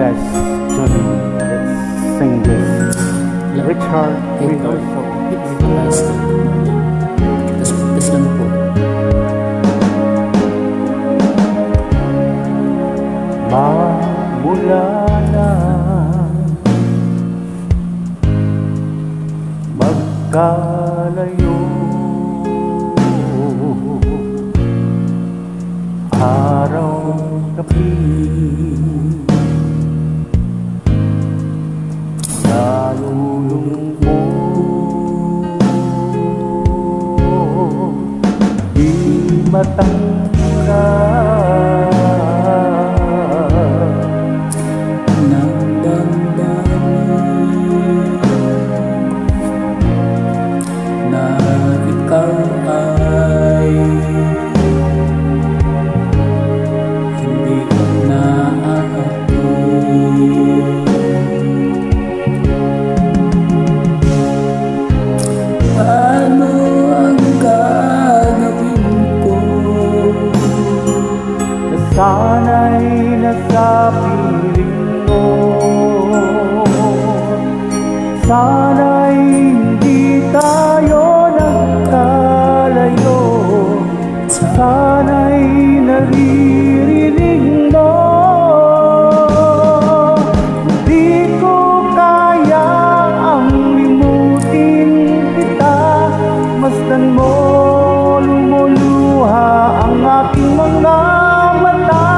guys join me. Let's sing this. Richard Rehearsal. Tapos lang po. Magmula na magkalayo, araw gabi, nalulungkot, di matanggal ng damdamin na ikaw ay hindi naaatin. Ano ang gagawin ko? Sana'y nasa piling mo, sana'y hindi tayo nagkalayo, sana'y naririnig mo. Di ko kaya ang limutin kita, masdan mo lumuluha ang aking mga mata.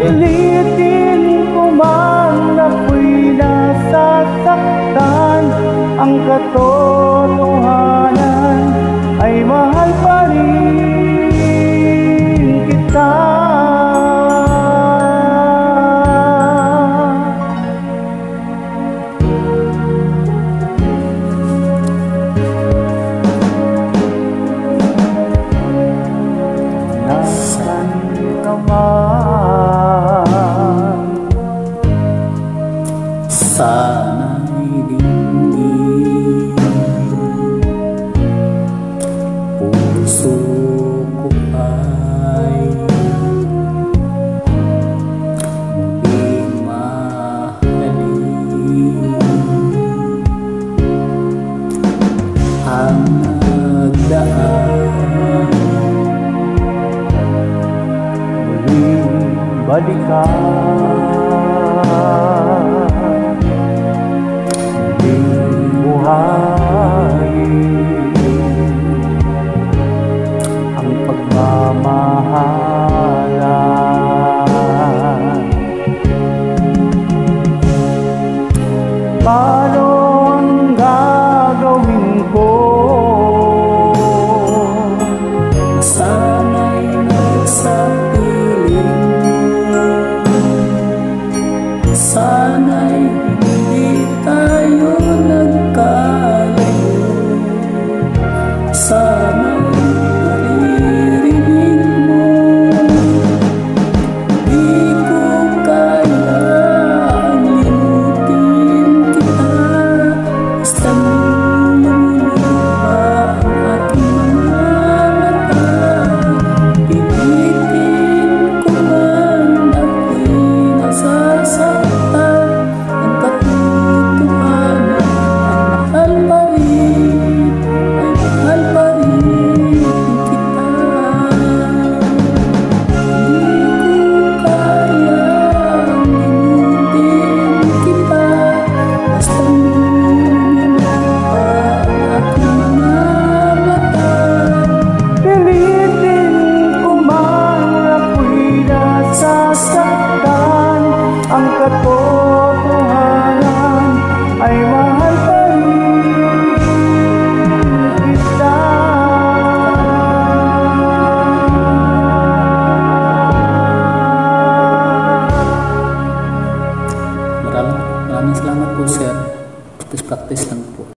Ilitin ko man ako'y nasasaktan, ang katotohanan ay mahal pa rin kita. Nasaan ka man, sana'y dinggin puso ko ay muling mahalin. Ang nagdaan muling balikan, muling buhay.